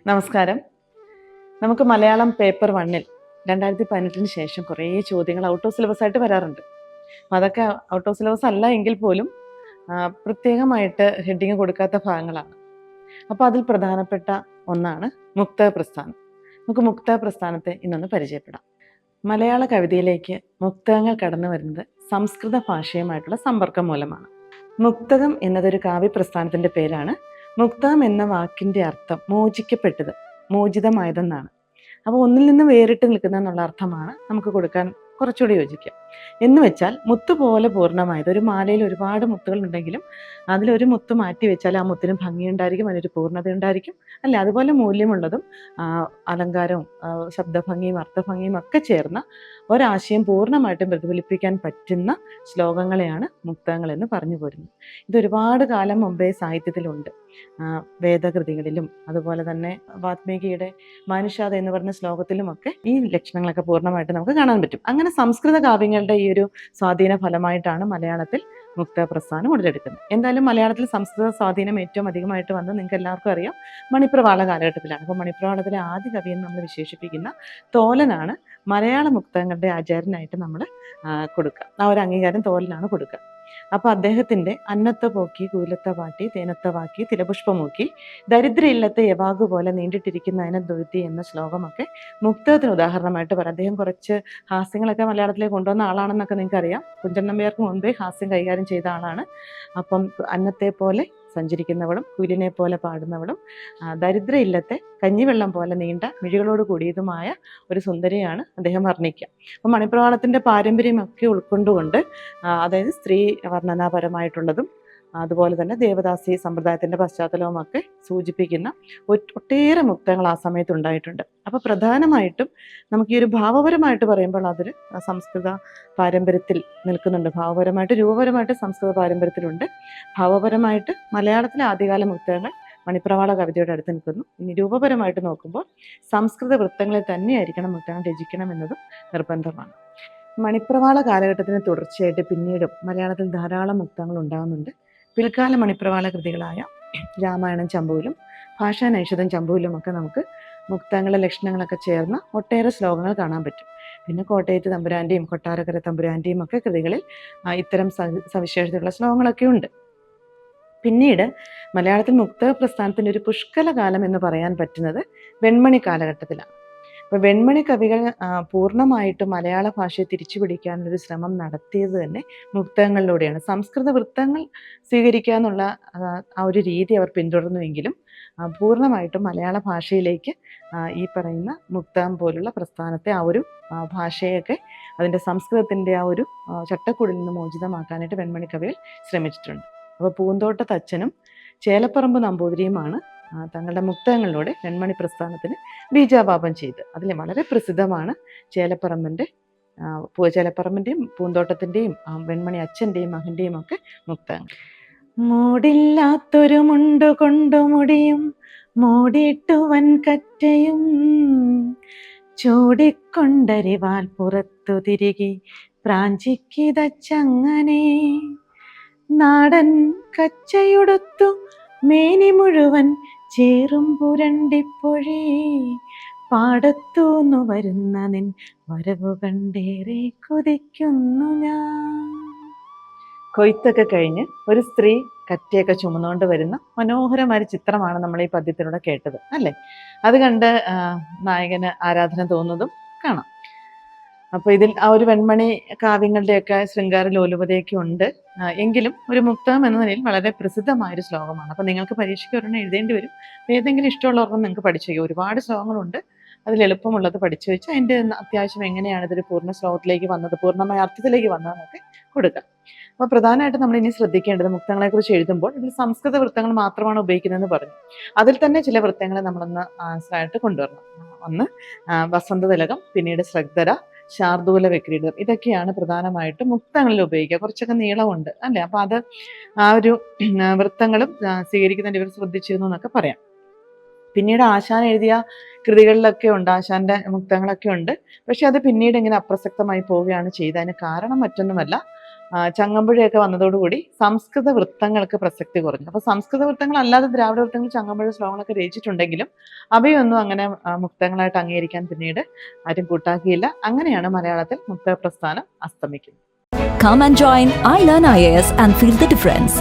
നമസ്കാരം. നമുക്ക് മലയാളം പേപ്പർ 1-ൽ 2018 ശേഷം കുറേ ചോദ്യങ്ങൾ ഔട്ട് ഓഫ് സിലബസ് ആയിട്ട് വരാറുണ്ട്. അപ്പം അതൊക്കെ ഔട്ട് ഓഫ് സിലബസ് അല്ല എങ്കിൽ പോലും പ്രത്യേകമായിട്ട് ഹെഡിങ് കൊടുക്കാത്ത ഭാഗങ്ങളാണ്. അപ്പോൾ അതിൽ പ്രധാനപ്പെട്ട ഒന്നാണ് മുക്തക പ്രസ്ഥാനം. നമുക്ക് മുക്തക പ്രസ്ഥാനത്തെ ഇന്നൊന്ന് പരിചയപ്പെടാം. മലയാള കവിതയിലേക്ക് മുക്തകങ്ങൾ കടന്നു വരുന്നത് സംസ്കൃത ഭാഷയുമായിട്ടുള്ള സമ്പർക്കം മൂലമാണ്. മുക്തകം എന്നതൊരു കാവ്യപ്രസ്ഥാനത്തിൻ്റെ പേരാണ്. മുക്തകം എന്ന വാക്കിൻ്റെ അർത്ഥം മോചിക്കപ്പെട്ടത്, മോചിതമായതെന്നാണ്. അപ്പോൾ ഒന്നിൽ നിന്ന് വേറിട്ട് നിൽക്കുന്ന എന്നുള്ള അർത്ഥമാണ് നമുക്ക് കൊടുക്കാൻ കുറച്ചുകൂടി യോജിക്കുക. എന്ന് വെച്ചാൽ മുത്തുപോലെ പൂർണ്ണമായത്. ഒരു മാലയിൽ ഒരുപാട് മുത്തുകൾ ഉണ്ടെങ്കിലും അതിലൊരു മുത്ത് മാറ്റി വെച്ചാൽ ആ മുത്തിന് ഭംഗിയുണ്ടായിരിക്കും, അതിനൊരു പൂർണ്ണത ഉണ്ടായിരിക്കും അല്ലേ. അതുപോലെ മൂല്യമുള്ളതും അലങ്കാരവും ശബ്ദഭംഗിയും അർത്ഥഭംഗിയും ഒക്കെ ചേർന്ന ഒരാശയം പൂർണ്ണമായിട്ടും പ്രതിഫലിപ്പിക്കാൻ പറ്റുന്ന ശ്ലോകങ്ങളെയാണ് മുക്തകങ്ങൾ എന്ന് പറഞ്ഞു പോരുന്നത്. ഇതൊരുപാട് കാലം മുമ്പേ സാഹിത്യത്തിലുണ്ട്. വേദകൃതികളിലും അതുപോലെ തന്നെ വാത്മീകിയുടെ മാനുഷാദ എന്ന് പറഞ്ഞ ശ്ലോകത്തിലുമൊക്കെ ഈ ലക്ഷണങ്ങളൊക്കെ പൂർണ്ണമായിട്ട് നമുക്ക് കാണാൻ പറ്റും. അങ്ങനെ സംസ്കൃത കാവ്യങ്ങളുടെ ഈ ഒരു സ്വാധീന ഫലമായിട്ടാണ് മലയാളത്തിൽ മുക്തക പ്രസ്ഥാനം ഉടലെടുക്കുന്നത്. എന്തായാലും മലയാളത്തിൽ സംസ്കൃത സ്വാധീനം ഏറ്റവും അധികമായിട്ട് വന്നത് നിങ്ങൾക്ക് എല്ലാവർക്കും അറിയാം, മണിപ്രവാള കാലഘട്ടത്തിലാണ്. അപ്പോൾ മണിപ്രവാളത്തിലെ ആദ്യ കവിയെന്ന് നമ്മൾ വിശേഷിപ്പിക്കുന്ന തോലനാണ് മലയാള മുക്തകങ്ങളുടെ ആചാര്യനായിട്ട് നമ്മൾ കൊടുക്കുക. ആ ഒരു അംഗീകാരം തോലനാണ് കൊടുക്കുക. അപ്പോൾ അദ്ദേഹത്തിൻ്റെ അന്നത്തെ പോക്കി കുയിലത്തെ പാട്ടി തേനത്തെ വാക്കി തിലപുഷ്പമൂക്കി ദരിദ്ര ഇല്ലത്തെ യവാഗു പോലെ നീണ്ടിട്ടിരിക്കുന്ന അതിനദ്വൈത്തി എന്ന ശ്ലോകമൊക്കെ മുക്തകത്തിന് ഉദാഹരണമായിട്ട് പറയാം. അദ്ദേഹം കുറച്ച് ഹാസ്യങ്ങളൊക്കെ മലയാളത്തിലേക്ക് കൊണ്ടുവന്ന ആളാണെന്നൊക്കെ നിങ്ങൾക്കറിയാം. കുഞ്ചൻ നമ്പ്യാർക്ക് മുൻപേ ഹാസ്യം കൈകാര്യം ചെയ്ത ആളാണ്. അപ്പം അന്നത്തെ പോലെ സഞ്ചരിക്കുന്നവളും കുയിലിനെ പോലെ പാടുന്നവളും ദരിദ്ര ഇല്ലത്തെ കഞ്ഞിവെള്ളം പോലെ നീണ്ട മിഴികളോട് കൂടിയതുമായ ഒരു സുന്ദരിയാണ് അദ്ദേഹം വർണ്ണിക്കുക. അപ്പം മണിപ്രവാളത്തിൻ്റെ പാരമ്പര്യമൊക്കെ ഉൾക്കൊണ്ടുകൊണ്ട് അതായത് സ്ത്രീ വർണ്ണനാപരമായിട്ടുള്ളതും അതുപോലെ തന്നെ ദേവദാസി സമ്പ്രദായത്തിൻ്റെ പശ്ചാത്തലവുമൊക്കെ സൂചിപ്പിക്കുന്ന ഒട്ടേറെ മുക്തങ്ങൾ ആ സമയത്ത് ഉണ്ടായിട്ടുണ്ട്. അപ്പോൾ പ്രധാനമായിട്ടും നമുക്ക് ഈ ഒരു ഭാവപരമായിട്ട് പറയുമ്പോൾ അതൊരു സംസ്കൃത പാരമ്പര്യത്തിൽ നിൽക്കുന്നുണ്ട്. ഭാവപരമായിട്ട് രൂപപരമായിട്ട് സംസ്കൃത പാരമ്പര്യത്തിലുണ്ട്. ഭാവപരമായിട്ട് മലയാളത്തിലെ ആദ്യകാല മുക്തങ്ങൾ മണിപ്രവാള കവിതയുടെ അടുത്ത് നിൽക്കുന്നു. ഇനി രൂപപരമായിട്ട് നോക്കുമ്പോൾ സംസ്കൃത വൃത്തങ്ങളിൽ തന്നെയായിരിക്കണം മുക്തങ്ങൾ രചിക്കണം എന്നതും നിർബന്ധമാണ്. മണിപ്രവാള കാലഘട്ടത്തിന് തുടർച്ചയായിട്ട് പിന്നീടും മലയാളത്തിൽ ധാരാളം മുക്തങ്ങൾ ഉണ്ടാകുന്നുണ്ട്. പിൽക്കാല മണിപ്രവാള കൃതികളായ രാമായണം ചമ്പുവിലും ഭാഷാനൈഷധം ചമ്പുവിലും ഒക്കെ നമുക്ക് മുക്തങ്ങളുടെ ലക്ഷണങ്ങളൊക്കെ ചേർന്ന ഒട്ടേറെ ശ്ലോകങ്ങൾ കാണാൻ പറ്റും. പിന്നെ കോട്ടയത്ത് തമ്പുരാൻ്റെയും കൊട്ടാരക്കര തമ്പുരാൻ്റെയും ഒക്കെ കൃതികളിൽ ഇത്തരം സവിശേഷതയുള്ള ശ്ലോകങ്ങളൊക്കെ ഉണ്ട്. പിന്നീട് മലയാളത്തിൽ മുക്തക പ്രസ്ഥാനത്തിൻ്റെ ഒരു പുഷ്കല കാലം എന്ന് പറയാൻ പറ്റുന്നത് വെൺമണി കാലഘട്ടത്തിലാണ്. അപ്പോൾ വെൺമണി കവികൾ പൂർണ്ണമായിട്ട് മലയാള ഭാഷയെ തിരിച്ചു പിടിക്കാനുള്ളൊരു ശ്രമം നടത്തിയത് തന്നെ മുക്തകങ്ങളിലൂടെയാണ്. സംസ്കൃത വൃത്തങ്ങൾ സ്വീകരിക്കുക എന്നുള്ള ആ ഒരു രീതി അവർ പിന്തുടർന്നുവെങ്കിലും പൂർണ്ണമായിട്ടും മലയാള ഭാഷയിലേക്ക് ഈ പറയുന്ന മുക്തകം പോലുള്ള പ്രസ്ഥാനത്തെ ആ ഒരു ഭാഷയൊക്കെ അതിൻ്റെ സംസ്കൃതത്തിൻ്റെ ആ ഒരു ചട്ടക്കൂടിൽ നിന്ന് മോചിതമാക്കാനായിട്ട് വെൺമണി കവികൾ ശ്രമിച്ചിട്ടുണ്ട്. അപ്പോൾ പൂന്തോട്ട തച്ചനും ചേലപ്പറമ്പ് നമ്പൂതിരിയുമാണ് തങ്ങളുടെ മുക്തകങ്ങളിലൂടെ വെൺമണി പ്രസ്ഥാനത്തിന് ബീജാപാപം ചെയ്ത്. അതിൽ വളരെ പ്രസിദ്ധമാണ് ചേലപ്പറമ്പിൻ്റെയും പൂന്തോട്ടത്തിൻ്റെയും വെൺമണി അച്ഛൻ്റെയും മകൻ്റെയും ഒക്കെ മുക്തകങ്ങൾ. മൂടില്ലാത്തൊരു മുണ്ടു കൊണ്ടു മുടിയും മൂടിയിട്ടു വൻ കറ്റയും ചൂടിക്കൊണ്ടരിവാൽ പുറത്തു തിരികെ പ്രാഞ്ചിക്കിതച്ചങ്ങനെ നാടൻ കച്ചയുടുത്തു മേനി മുഴുവൻ ചേറും പുരണ്ടിപ്പൊഴി പാടത്തൂന്നു വരുന്ന നിൻ വരവു കണ്ടേറെ കൊതിക്കുന്നു ഞാൻ. കൊയ്ത്തൊക്കെ കഴിഞ്ഞ് ഒരു സ്ത്രീ കറ്റയൊക്കെ ചുമന്നുകൊണ്ട് വരുന്ന മനോഹരമായ ചിത്രമാണ് നമ്മൾ ഈ പദ്യത്തിലൂടെ കേട്ടത് അല്ലേ. അത് കണ്ട് നായകന് ആരാധന തോന്നുന്നതും കാണാം. അപ്പോൾ ഇതിൽ ആ ഒരു വെൺമണി കാവ്യങ്ങളുടെയൊക്കെ ശൃംഗാര ലോലുപതയൊക്കെ ഉണ്ട്. എങ്കിലും ഒരു മുക്തകം എന്ന നിലയിൽ വളരെ പ്രസിദ്ധമായൊരു ശ്ലോകമാണ്. അപ്പോൾ നിങ്ങൾക്ക് പരീക്ഷയ്ക്ക് ഒരെണ്ണം എഴുതേണ്ടി വരും. ഏതെങ്കിലും ഇഷ്ടമുള്ളവരെണ്ണം നിങ്ങൾക്ക് പഠിച്ചു വയ്ക്കും. ഒരുപാട് ശ്ലോകങ്ങളുണ്ട്. അതിൽ എളുപ്പമുള്ളത് പഠിച്ചു വെച്ച് അതിൻ്റെ അത്യാവശ്യം എങ്ങനെയാണ് ഇതൊരു പൂർണ്ണ ശ്ലോകത്തിലേക്ക് വന്നത്, പൂർണ്ണമായ അർത്ഥത്തിലേക്ക് വന്നതെന്നൊക്കെ കൊടുക്കാം. അപ്പോൾ പ്രധാനമായിട്ട് നമ്മൾ ഇനി ശ്രദ്ധിക്കേണ്ടത് മുക്തങ്ങളെക്കുറിച്ച് എഴുതുമ്പോൾ ഇതിൽ സംസ്കൃത വൃത്തങ്ങൾ മാത്രമാണ് ഉപയോഗിക്കുന്നതെന്ന് പറഞ്ഞു. അതിൽ തന്നെ ചില വൃത്തങ്ങളെ നമ്മളൊന്ന് ആൻസറായിട്ട് കൊണ്ടുവരണം. ഒന്ന് വസന്തതിലകം, പിന്നീട് ശ്രദ്ധര, ശാർദൂല വിക്രീഡിതം, ഇതൊക്കെയാണ് പ്രധാനമായിട്ടും മുക്തങ്ങളിൽ ഉപയോഗിക്കുക. കുറച്ചൊക്കെ നീളമുണ്ട് അല്ലേ. അപ്പോൾ അത് ആ ഒരു വൃത്തങ്ങളും സ്വീകരിക്കുന്നതിന് ഇവർ ശ്രദ്ധിച്ചിരുന്നു എന്നൊക്കെ പറയാം. പിന്നീട് ആശാൻ എഴുതിയ കൃതികളിലൊക്കെ ഉണ്ട്, ആശാന്റെ മുക്തങ്ങളൊക്കെ ഉണ്ട്. പക്ഷെ അത് പിന്നീട് ഇങ്ങനെ അപ്രസക്തമായി പോവുകയാണ് ചെയ്തത്. അതിന് കാരണം മറ്റൊന്നുമല്ല, ചങ്ങമ്പുഴയൊക്കെ വന്നതോടുകൂടി സംസ്കൃത വൃത്തങ്ങൾക്ക് പ്രസക്തി കുറഞ്ഞു. അപ്പോൾ സംസ്കൃത വൃത്തങ്ങൾ അല്ലാതെ ദ്രാവിഡ വൃത്തങ്ങൾ ചങ്ങമ്പുഴ ശ്ലോകങ്ങളൊക്കെ രചിച്ചിട്ടുണ്ടെങ്കിലും അവയൊന്നും അങ്ങനെ മുക്തങ്ങളായിട്ട് അംഗീകരിക്കാൻ പിന്നീട് ആരും കൂട്ടാക്കിയില്ല. അങ്ങനെയാണ് മലയാളത്തിൽ മുക്ത പ്രസ്ഥാനം അസ്തമിക്കുന്നത്. Come and join iLearn IAS and feel the difference.